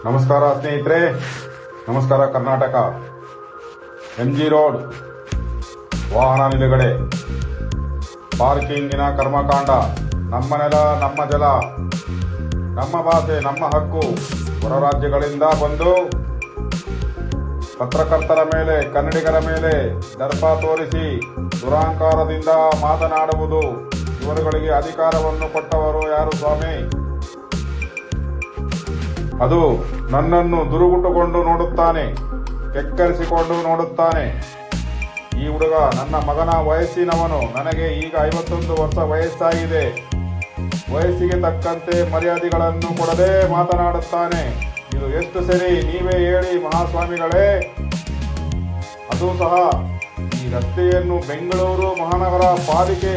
ನಮಸ್ಕಾರ ಸ್ನೇಹಿತರೆ, ನಮಸ್ಕಾರ ಕರ್ನಾಟಕ. MG ರೋಡ್ ವಾಹನ ನಿಲುಗಡೆ, ಪಾರ್ಕಿಂಗಿನ ಕರ್ಮಕಾಂಡ. ನಮ್ಮ ನೆಲ, ನಮ್ಮ ಜಲ, ನಮ್ಮ ಭಾಷೆ, ನಮ್ಮ ಹಕ್ಕು. ಹೊರ ರಾಜ್ಯಗಳಿಂದ ಬಂದು ಪತ್ರಕರ್ತರ ಮೇಲೆ, ಕನ್ನಡಿಗರ ಮೇಲೆ ದರ್ಪ ತೋರಿಸಿ ದುರಾಂಕಾರದಿಂದ ಮಾತನಾಡುವುದು. ಇವರುಗಳಿಗೆ ಅಧಿಕಾರವನ್ನು ಕೊಟ್ಟವರು ಯಾರು ಸ್ವಾಮಿ? ಅದು ನನ್ನನ್ನು ದುರುಗುಟ್ಟುಕೊಂಡು ನೋಡುತ್ತಾನೆ, ಕೆಕ್ಕರಿಸಿಕೊಂಡು ನೋಡುತ್ತಾನೆ. ಈ ಹುಡುಗ ನನ್ನ ಮಗನ ವಯಸ್ಸಿನವನು. ನನಗೆ ಈಗ 51 ವರ್ಷ ವಯಸ್ಸಾಗಿದೆ. ವಯಸ್ಸಿಗೆ ತಕ್ಕಂತೆ ಮರ್ಯಾದೆಗಳನ್ನು ಕೊಡದೆ ಮಾತನಾಡುತ್ತಾನೆ. ಇದು ಎಷ್ಟು ಸರಿ? ನೀವೇ ಹೇಳಿ ಮಹಾಸ್ವಾಮಿಗಳೇ. ಅದು ಸಹ ಈ ರಸ್ತೆಯನ್ನು ಬೆಂಗಳೂರು ಮಹಾನಗರ ಪಾಲಿಕೆ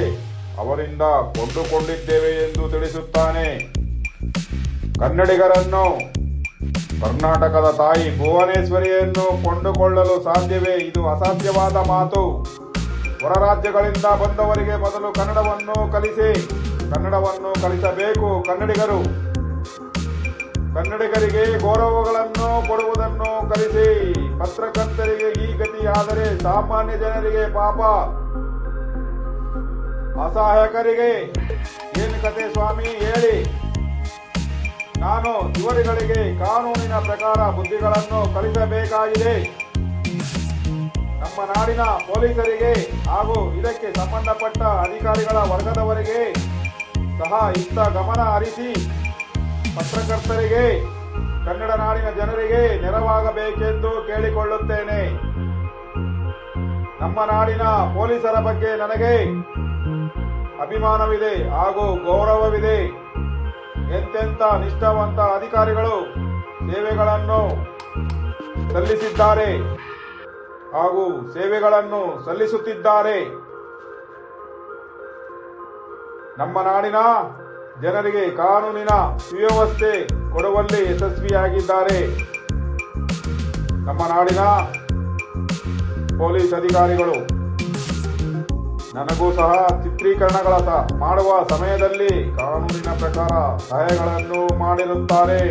ಅವರಿಂದ ಕೊಂಡುಕೊಂಡಿದ್ದೇವೆ ಎಂದು ತಿಳಿಸುತ್ತಾನೆ. ಕನ್ನಡಿಗರನ್ನು, ಕರ್ನಾಟಕದ ತಾಯಿ ಭುವನೇಶ್ವರಿಯನ್ನು ಕೊಂಡುಕೊಳ್ಳಲು ಸಾಧ್ಯವೇ? ಇದು ಅಸಾಧ್ಯವಾದ ಮಾತು. ಹೊರ ರಾಜ್ಯಗಳಿಂದ ಬಂದವರಿಗೆ ಮೊದಲು ಕನ್ನಡವನ್ನು ಕಲಿಸಿ, ಕನ್ನಡವನ್ನು ಕಲಿಸಬೇಕು. ಕನ್ನಡಿಗರಿಗೆ ಗೌರವಗಳನ್ನು ಕೊಡುವುದನ್ನು ಕಲಿಸಿ. ಪತ್ರಕರ್ತರಿಗೆ ಈ ಗತಿ ಆದರೆ ಸಾಮಾನ್ಯ ಜನರಿಗೆ ಪಾಪ. ಅಸಹಾಯಕರಿಗೆ ಏನು ಕತೆ ಸ್ವಾಮಿ ಹೇಳಿ? ನಾನು ಇವರುಗಳಿಗೆ ಕಾನೂನಿನ ಪ್ರಕಾರ ಬುದ್ಧಿಗಳನ್ನು ಕಲಿಸಬೇಕಾಗಿದೆ. ನಮ್ಮ ನಾಡಿನ ಪೊಲೀಸರಿಗೆ ಹಾಗೂ ಇದಕ್ಕೆ ಸಂಬಂಧಪಟ್ಟ ಅಧಿಕಾರಿಗಳ ವರ್ಗದವರಿಗೆ ಸಹ ಇತ್ತ ಗಮನ ಹರಿಸಿ ಪತ್ರಕರ್ತರಿಗೆ, ಕನ್ನಡ ನಾಡಿನ ಜನರಿಗೆ ನೆರವಾಗಬೇಕೆಂದು ಕೇಳಿಕೊಳ್ಳುತ್ತೇನೆ. ನಮ್ಮ ನಾಡಿನ ಪೊಲೀಸರ ಬಗ್ಗೆ ನನಗೆ ಅಭಿಮಾನವಿದೆ ಹಾಗೂ ಗೌರವವಿದೆ. ಎಂತೆಂಥ ನಿಷ್ಠಾವಂತ ಅಧಿಕಾರಿಗಳು ಸೇವೆಗಳನ್ನು ಸಲ್ಲಿಸಿದ್ದಾರೆ ಹಾಗೂ ಸೇವೆಗಳನ್ನು ಸಲ್ಲಿಸುತ್ತಿದ್ದಾರೆ. ನಮ್ಮ ನಾಡಿನ ಜನರಿಗೆ ಕಾನೂನಿನ ಸುವ್ಯವಸ್ಥೆ ಕೊಡುವಲ್ಲಿ ಯಶಸ್ವಿಯಾಗಿದ್ದಾರೆ. ನಮ್ಮ ನಾಡಿನ ಪೊಲೀಸ್ ಅಧಿಕಾರಿಗಳು ನನಗೂ ಸಹ ಚಿತ್ರೀಕರಣಗಳ ಮಾಡುವ ಸಮಯದಲ್ಲಿ ಕಾನೂನಿನ ಪ್ರಕಾರ ಸಹಾಯಗಳನ್ನು ಮಾಡಿರುತ್ತಾರೆ.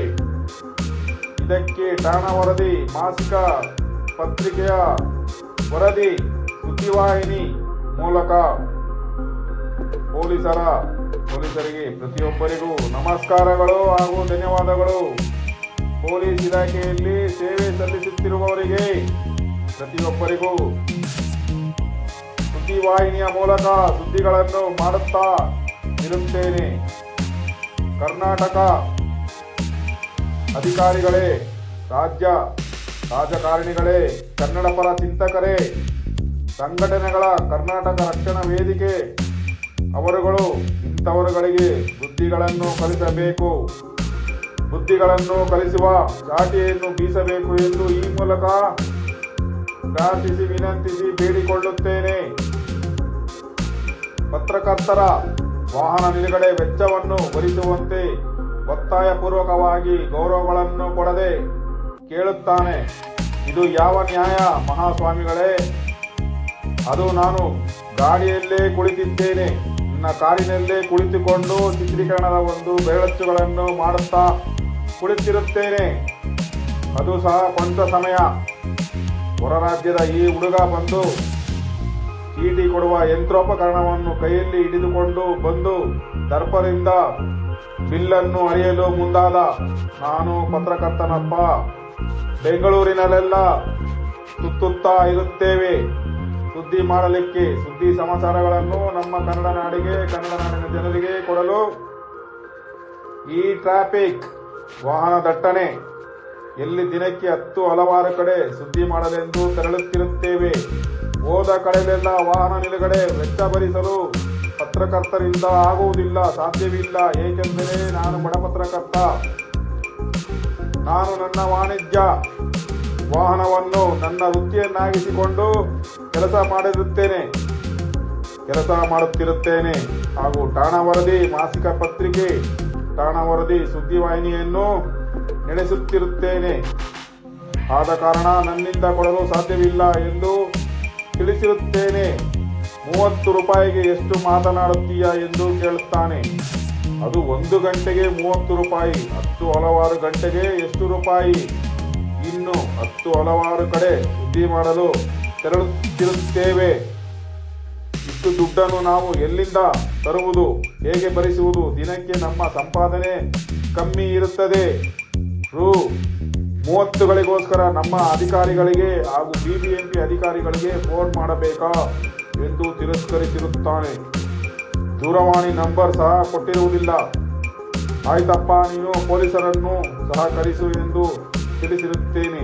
ಇದಕ್ಕೆ ಠಾಣಾ ವರದಿ, ಮಾಸಿಕ ಪತ್ರಿಕೆಯ ವರದಿ, ಸುದ್ದಿವಾಹಿನಿ ಮೂಲಕ ಪೊಲೀಸರಿಗೆ ಪ್ರತಿಯೊಬ್ಬರಿಗೂ ನಮಸ್ಕಾರಗಳು ಹಾಗೂ ಧನ್ಯವಾದಗಳು. ಪೊಲೀಸ್ ಇಲಾಖೆಯಲ್ಲಿ ಸೇವೆ ಸಲ್ಲಿಸುತ್ತಿರುವವರಿಗೆ ಪ್ರತಿಯೊಬ್ಬರಿಗೂ ಸುದ್ದಿವಾಹಿನಿಯ ಮೂಲಕ ಸುದ್ದಿಗಳನ್ನು ಮಾಡುತ್ತಾ ಇರುತ್ತೇನೆ. ಕರ್ನಾಟಕ ಅಧಿಕಾರಿಗಳೇ, ರಾಜಕಾರಣಿಗಳೇ, ಕನ್ನಡ ಪರ ಚಿಂತಕರೇ, ಸಂಘಟನೆಗಳ ಕರ್ನಾಟಕ ರಕ್ಷಣಾ ವೇದಿಕೆ ಅವರುಗಳು ಇಂಥವರುಗಳಿಗೆ ಬುದ್ಧಿಗಳನ್ನು ಕಲಿಸಬೇಕು. ಬುದ್ಧಿಗಳನ್ನು ಕಲಿಸುವ ಚಾಟಿಯನ್ನು ಬೀಸಬೇಕು ಎಂದು ಈ ಮೂಲಕ ಪ್ರಾರ್ಥಿಸಿ, ವಿನಂತಿಸಿ, ಬೇಡಿಕೊಳ್ಳುತ್ತೇನೆ. ಪತ್ರಕರ್ತರ ವಾಹನ ನಿಲುಗಡೆ ವೆಚ್ಚವನ್ನು ಭರಿಸುವಂತೆ ಒತ್ತಾಯಪೂರ್ವಕವಾಗಿ ಗೌರವಗಳನ್ನು ಕೊಡದೆ ಕೇಳುತ್ತಾನೆ. ಇದು ಯಾವ ನ್ಯಾಯ ಮಹಾಸ್ವಾಮಿಗಳೇ? ಅದು ನಾನು ಗಾಡಿಯಲ್ಲೇ ಕುಳಿತಿದ್ದೇನೆ, ನನ್ನ ಕಾರಿನಲ್ಲೇ ಕುಳಿತುಕೊಂಡು ಚಿತ್ರೀಕರಣದ ಒಂದು ಬೆರಳಚ್ಚುಗಳನ್ನು ಮಾಡುತ್ತಾ ಕುಳಿತಿರುತ್ತೇನೆ. ಅದು ಸಹ ಕೊಂಚ ಸಮಯ. ಹೊರ ರಾಜ್ಯದ ಈ ಹುಡುಗ ಬಂದು ಚೀಟಿ ಕೊಡುವ ಯಂತ್ರೋಪಕರಣವನ್ನು ಕೈಯಲ್ಲಿ ಹಿಡಿದುಕೊಂಡು ಬಂದು ದರ್ಪದಿಂದ ಬಿಲ್ಲನ್ನು ಅರಿಯಲು ಮುಂದಾದ. ನಾನು ಪತ್ರಕರ್ತನಪ್ಪ. ಬೆಂಗಳೂರಿನಲ್ಲೆಲ್ಲ ಸುತ್ತುತ್ತಾ ಇರುತ್ತೇವೆ ಸುದ್ದಿ ಮಾಡಲಿಕ್ಕೆ. ಸುದ್ದಿ ಸಮಾಚಾರಗಳನ್ನು ನಮ್ಮ ಕನ್ನಡ ನಾಡಿಗೆ, ಕನ್ನಡ ನಾಡಿನ ಜನರಿಗೆ ಕೊಡಲು. ಈ ಟ್ರಾಫಿಕ್ ವಾಹನ ದಟ್ಟಣೆ ಎಲ್ಲಿ ದಿನಕ್ಕೆ 10 ಹಲವಾರು ಕಡೆ ಸುದ್ದಿ ಮಾಡಲೆಂದು ತೆರಳುತ್ತಿರುತ್ತೇವೆ. ಹೋದ ಕಡೆಯಲ್ಲೆಲ್ಲ ವಾಹನ ನಿಲುಗಡೆ ವೆಚ್ಚ ಭರಿಸಲು ಪತ್ರಕರ್ತರಿಂದ ಆಗುವುದಿಲ್ಲ, ಸಾಧ್ಯವಿಲ್ಲ. ಏಕೆಂದರೆ ನಾನು ಬಡ ಪತ್ರಕರ್ತ. ನಾನು ನನ್ನ ವಾಣಿಜ್ಯ ವಾಹನವನ್ನು ನನ್ನ ವೃತ್ತಿಯನ್ನಾಗಿಸಿಕೊಂಡು ಕೆಲಸ ಮಾಡುತ್ತಿರುತ್ತೇನೆ ಹಾಗೂ ಠಾಣಾ ವರದಿ, ಮಾಸಿಕ ಪತ್ರಿಕೆ, ಠಾಣಾ ವರದಿ, ಸುದ್ದಿವಾಹಿನಿಯನ್ನು ನಡೆಸುತ್ತಿರುತ್ತೇನೆ. ಆದ ಕಾರಣ ನನ್ನಿಂದ ಕೊಡಲು ಸಾಧ್ಯವಿಲ್ಲ ಎಂದು ತಿಳಿಸಿರುತ್ತೇನೆ. 30 ರೂಪಾಯಿಗೆ ಎಷ್ಟು ಮಾತನಾಡುತ್ತೀಯಾ ಎಂದು ಕೇಳುತ್ತಾನೆ. ಅದು 1 ಗಂಟೆಗೆ 30 ರೂಪಾಯಿ. 10 ಹಲವಾರು ಗಂಟೆಗೆ ಎಷ್ಟು ರೂಪಾಯಿ? ಇನ್ನು 10 ಹಲವಾರು ಕಡೆ ಸುದ್ದಿ ಮಾಡಲು ತೆರಳುತ್ತಿರುತ್ತೇವೆ. ಇಷ್ಟು ದುಡ್ಡನ್ನು ನಾವು ಎಲ್ಲಿಂದ ತರುವುದು? ಹೇಗೆ ಭರಿಸುವುದು? ದಿನಕ್ಕೆ ನಮ್ಮ ಸಂಪಾದನೆ ಕಮ್ಮಿ ಇರುತ್ತದೆ. ರೂ. 30ಗಳಿಗೋಸ್ಕರ ನಮ್ಮ ಅಧಿಕಾರಿಗಳಿಗೆ ಹಾಗೂ BBMP ಅಧಿಕಾರಿಗಳಿಗೆ ಫೋನ್ ಮಾಡಬೇಕಾ ಎಂದು ತಿರಸ್ಕರಿಸಿರುತ್ತಾನೆ. ದೂರವಾಣಿ ನಂಬರ್ ಸಹ ಕೊಟ್ಟಿರುವುದಿಲ್ಲ. ಆಯ್ತಪ್ಪ, ನೀನು ಪೊಲೀಸರನ್ನು ಸಹಕರಿಸು ಎಂದು ತಿಳಿಸಿರುತ್ತೇನೆ.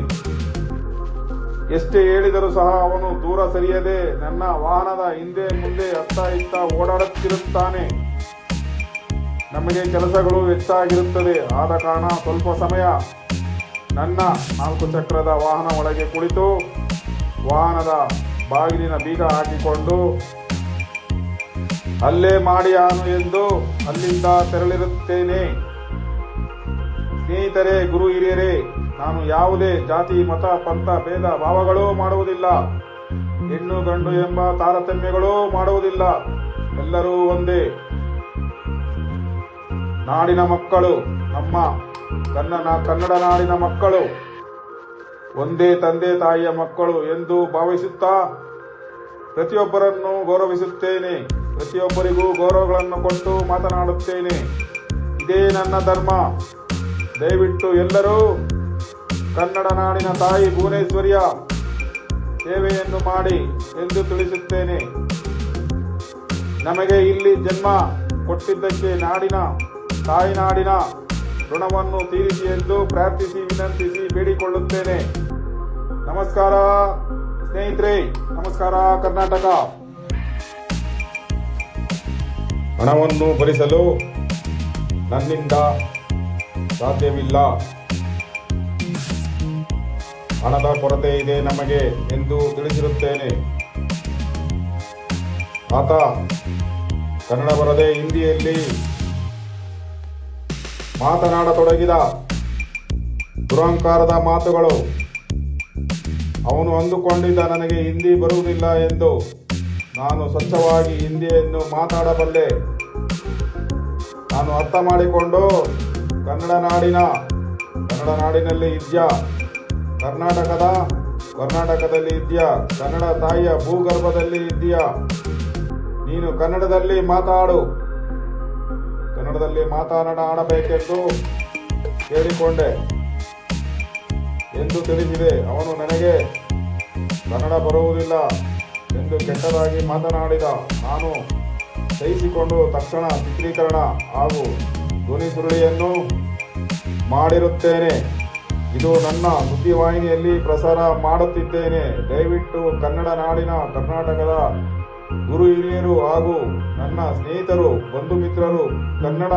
ಎಷ್ಟೇ ಹೇಳಿದರೂ ಸಹ ಅವನು ದೂರ ಸರಿಯದೆ ನನ್ನ ವಾಹನದ ಹಿಂದೆ ಮುಂದೆ ಅತ್ತ ಇತ್ತ ಓಡಾಡುತ್ತಿರುತ್ತಾನೆ. ನಮಗೆ ಕೆಲಸಗಳು ಹೆಚ್ಚಾಗಿರುತ್ತದೆ. ಆದ ಕಾರಣ ಸ್ವಲ್ಪ ಸಮಯ ನನ್ನ 4 ಚಕ್ರದ ವಾಹನ ಒಳಗೆ ಕುಳಿತು ವಾಹನದ ಬಾಗಿಲಿನ ಬೀಗ ಹಾಕಿಕೊಂಡು ಅಲ್ಲೇ ಮಾಡಿಯಾನು ಎಂದು ಅಲ್ಲಿಂದ ತೆರಳಿರುತ್ತೇನೆ. ಸ್ನೇಹಿತರೇ, ಗುರು ಹಿರಿಯರೇ, ನಾನು ಯಾವುದೇ ಜಾತಿ ಮತ ಪಂಥ ಭೇದ ಭಾವಗಳೂ ಮಾಡುವುದಿಲ್ಲ. ಹೆಣ್ಣು ಗಂಡು ಎಂಬ ತಾರತಮ್ಯಗಳೂ ಮಾಡುವುದಿಲ್ಲ. ಎಲ್ಲರೂ ಒಂದೇ ನಾಡಿನ ಮಕ್ಕಳು. ನಮ್ಮ ಕನ್ನಡ ನಾಡಿನ ಮಕ್ಕಳು ಒಂದೇ ತಂದೆ ತಾಯಿಯ ಮಕ್ಕಳು ಎಂದು ಭಾವಿಸುತ್ತಾ ಪ್ರತಿಯೊಬ್ಬರನ್ನು ಗೌರವಿಸುತ್ತೇನೆ. ಪ್ರತಿಯೊಬ್ಬರಿಗೂ ಗೌರವಗಳನ್ನು ಕೊಟ್ಟು ಮಾತನಾಡುತ್ತೇನೆ. ಇದೇ ನನ್ನ ಧರ್ಮ. ದಯವಿಟ್ಟು ಎಲ್ಲರೂ ಕನ್ನಡ ನಾಡಿನ ತಾಯಿ ಭುವನೇಶ್ವರಿಯ ಸೇವೆಯನ್ನು ಮಾಡಿ ಎಂದು ತಿಳಿಸುತ್ತೇನೆ. ನಮಗೆ ಇಲ್ಲಿ ಜನ್ಮ ಕೊಟ್ಟಿದ್ದಕ್ಕೆ ತಾಯಿನಾಡಿನ ಋಣವನ್ನು ತೀರಿಸಿ ಎಂದು ಪ್ರಾರ್ಥಿಸಿ ವಿನಂತಿಸಿ ಬೇಡಿಕೊಳ್ಳುತ್ತೇನೆ. ನಮಸ್ಕಾರ ಸ್ನೇಹಿತರೆ, ನಮಸ್ಕಾರ ಕರ್ನಾಟಕ. ಹಣವನ್ನು ಭರಿಸಲು ನನ್ನಿಂದ ಸಾಧ್ಯವಿಲ್ಲ. ಹಣದ ಕೊರತೆ ಇದೆ ನಮಗೆ ಎಂದು ತಿಳಿಸಿರುತ್ತೇನೆ. ಆತ ಕನ್ನಡ ಬರದೆ ಹಿಂದಿಯಲ್ಲಿ ಮಾತನಾಡತೊಡಗಿದ. ದುರಹಂಕಾರದ ಮಾತುಗಳು. ಅವನು ಅಂದುಕೊಂಡಿದ್ದ ನನಗೆ ಹಿಂದಿ ಬರುವುದಿಲ್ಲ ಎಂದು. ನಾನು ಸ್ವಚ್ಛವಾಗಿ ಹಿಂದಿಯನ್ನು ಮಾತಾಡಬಲ್ಲೆ. ನಾನು ಅರ್ಥ ಮಾಡಿಕೊಂಡು ಕನ್ನಡ ನಾಡಿನಲ್ಲಿ ಇದ್ಯಾ, ಕರ್ನಾಟಕದಲ್ಲಿ ಇದ್ಯಾ, ಕನ್ನಡ ತಾಯಿಯ ಭೂಗರ್ಭದಲ್ಲಿ ಇದ್ಯಾ, ನೀನು ಕನ್ನಡದಲ್ಲಿ ಮಾತನಾಡಬೇಕೆಂದು ಕೇಳಿಕೊಂಡೆ ಎಂದು ತಿಳಿಸಿದೆ. ಅವನು ನನಗೆ ಕನ್ನಡ ಬರುವುದಿಲ್ಲ ಎಂದು ಕೆಟ್ಟದಾಗಿ ಮಾತನಾಡಿದ. ನಾನು ಸಹಿಸಿಕೊಂಡು ತಕ್ಷಣ ಚಿತ್ರೀಕರಣ ಹಾಗೂ ಧ್ವನಿ ಸುರುಳಿಯನ್ನು ಮಾಡಿರುತ್ತೇನೆ. ಇದು ನನ್ನ ಸುದ್ದಿವಾಹಿನಿಯಲ್ಲಿ ಪ್ರಸಾರ ಮಾಡುತ್ತಿದ್ದೇನೆ. ದಯವಿಟ್ಟು ಕನ್ನಡ ನಾಡಿನ ಕರ್ನಾಟಕದ ಗುರು ಹಿರಿಯರು ಹಾಗೂ ನನ್ನ ಸ್ನೇಹಿತರು, ಬಂಧು ಮಿತ್ರರು, ಕನ್ನಡ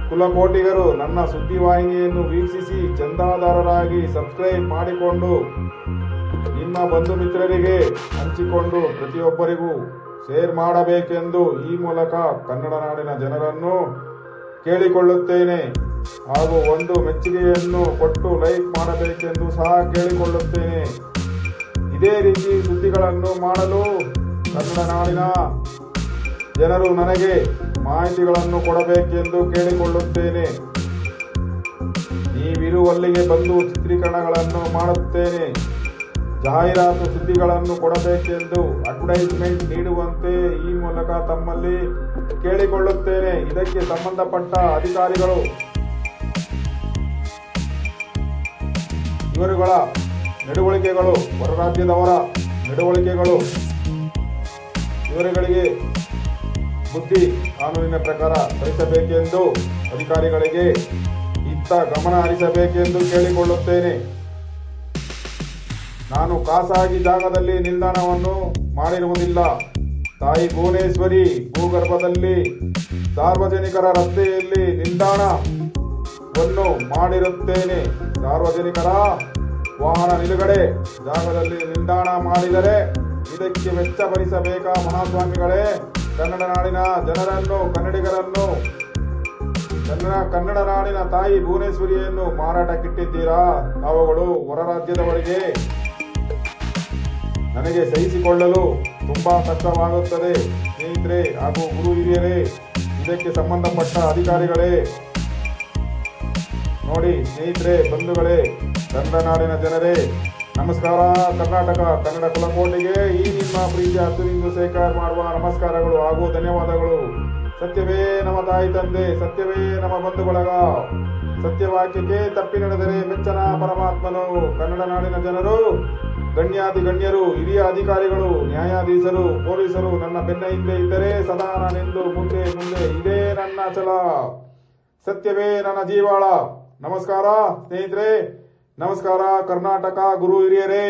ಕುಲಕೋಟಿಗರು ನನ್ನ ಸುದ್ದಿವಾಹಿನಿಯನ್ನು ವೀಕ್ಷಿಸಿ ಚಂದಾದಾರರಾಗಿ ಸಬ್ಸ್ಕ್ರೈಬ್ ಮಾಡಿಕೊಂಡು ನಿಮ್ಮ ಬಂಧು ಮಿತ್ರರಿಗೆ ಹಂಚಿಕೊಂಡು ಪ್ರತಿಯೊಬ್ಬರಿಗೂ ಶೇರ್ ಮಾಡಬೇಕೆಂದು ಈ ಮೂಲಕ ಕನ್ನಡ ನಾಡಿನ ಜನರನ್ನು ಕೇಳಿಕೊಳ್ಳುತ್ತೇನೆ. ಹಾಗೂ ಒಂದು ಮೆಚ್ಚುಗೆಯನ್ನು ಕೊಟ್ಟು ಲೈಕ್ ಮಾಡಬೇಕೆಂದು ಸಹ ಕೇಳಿಕೊಳ್ಳುತ್ತೇನೆ. ಇದೇ ರೀತಿ ಸುದ್ದಿಗಳನ್ನು ಮಾಡಲು ಕನ್ನಡ ನಾಡಿನ ಜನರು ನನಗೆ ಮಾಹಿತಿಗಳನ್ನು ಕೊಡಬೇಕೆಂದು ಕೇಳಿಕೊಳ್ಳುತ್ತೇನೆ. ನೀವಿರುವಲ್ಲಿಗೆ ಬಂದು ಚಿತ್ರೀಕರಣಗಳನ್ನು ಮಾಡುತ್ತೇನೆ. ಜಾಹೀರಾತು ಸುದ್ದಿಗಳನ್ನು ಕೊಡಬೇಕೆಂದು ಅಡ್ವರ್ಟೈಸ್ಮೆಂಟ್ ನೀಡುವಂತೆ ಈ ಮೂಲಕ ತಮ್ಮಲ್ಲಿ ಕೇಳಿಕೊಳ್ಳುತ್ತೇನೆ. ಇದಕ್ಕೆ ಸಂಬಂಧಪಟ್ಟ ಅಧಿಕಾರಿಗಳು ಇವರುಗಳ ನಡವಳಿಕೆಗಳು, ಹೊರ ರಾಜ್ಯದವರ ನಡವಳಿಕೆಗಳು, ಇವರುಗಳಿಗೆ ಬುದ್ಧಿ ಕಾನೂನಿನ ಪ್ರಕಾರ ಕಲಿಸಬೇಕೆಂದು ಅಧಿಕಾರಿಗಳಿಗೆ ಇತ್ತ ಗಮನ ಹರಿಸಬೇಕೆಂದು ಕೇಳಿಕೊಳ್ಳುತ್ತೇನೆ. ನಾನು ಖಾಸಗಿ ಜಾಗದಲ್ಲಿ ನಿಲ್ದಾಣವನ್ನು ಮಾಡಿರುವುದಿಲ್ಲ. ತಾಯಿ ಭುವನೇಶ್ವರಿ ಭೂಗರ್ಭದಲ್ಲಿ ಸಾರ್ವಜನಿಕರ ರಸ್ತೆಯಲ್ಲಿ ನಿಲ್ದಾಣವನ್ನು ಮಾಡಿರುತ್ತೇನೆ. ಸಾರ್ವಜನಿಕರ ವಾಹನ ನಿಲುಗಡೆ ಜಾಗದಲ್ಲಿ ನಿಲ್ದಾಣ ಮಾಡಿದರೆ ಇದಕ್ಕೆ ವೆಚ್ಚ ಭರಿಸಬೇಕಾ ಮಹಾಸ್ವಾಮಿಗಳೇ? ಕನ್ನಡ ನಾಡಿನ ಜನರನ್ನು, ಕನ್ನಡಿಗರನ್ನು, ಕನ್ನಡ ನಾಡಿನ ತಾಯಿ ಭುವನೇಶ್ವರಿಯನ್ನು ಮಾರಾಟಕ್ಕಿಟ್ಟಿದ್ದೀರಾ ತಾವುಗಳು ಹೊರ ರಾಜ್ಯದವರಿಗೆ? ನನಗೆ ಸಹಿಸಿಕೊಳ್ಳಲು ತುಂಬಾ ಕಷ್ಟವಾಗುತ್ತದೆ ಸ್ನೇಹಿತರೆ ಹಾಗೂ ಗುರು ಹಿರಿಯರೇ. ಇದಕ್ಕೆ ಸಂಬಂಧಪಟ್ಟ ಅಧಿಕಾರಿಗಳೇ, ನೋಡಿ ಸ್ನೇಹಿತರೆ, ಬಂಧುಗಳೇ, ಕನ್ನಡ ನಾಡಿನ ಜನರೇ, ನಮಸ್ಕಾರ. ಕರ್ನಾಟಕ ಕನ್ನಡ ಕುಲಕೋಟಿಗೆ ಈ ನಿಮ್ಮ ಪ್ರೀತಿಯ ಅತ್ತುರಿಂದು ಶೇಖರ್ ಮಾಡುವ ನಮಸ್ಕಾರಗಳು ಹಾಗೂ ಧನ್ಯವಾದಗಳು. ಸತ್ಯವೇ ನಮ್ಮ ತಾಯಿ ತಂದೆ, ಸತ್ಯವೇ ನಮ್ಮ ಬಂಧು ಬಳಗ, ಸತ್ಯವಾಕ್ಯಕ್ಕೆ ತಪ್ಪಿ ನಡೆದರೆ ಮೆಚ್ಚನ ಪರಮಾತ್ಮನು. ಕನ್ನಡ ನಾಡಿನ ಜನರು, ಗಣ್ಯಾತಿ ಗಣ್ಯರು, ಹಿರಿಯ ಅಧಿಕಾರಿಗಳು, ನ್ಯಾಯಾಧೀಶರು, ಪೊಲೀಸರು ನನ್ನ ಬೆನ್ನ ಹಿಂದೆ ಇದ್ದರೆ ಸದಾ ನಾನೆಂದು ಮುಂದೆ ಮುಂದೆ ಇದೇ ನನ್ನ ಛಲ. ಸತ್ಯವೇ ನನ್ನ ಜೀವಾಳ. ನಮಸ್ಕಾರ ಸ್ನೇಹಿತರೆ, ನಮಸ್ಕಾರ ಕರ್ನಾಟಕ ಗುರು ಹಿರಿಯರೇ.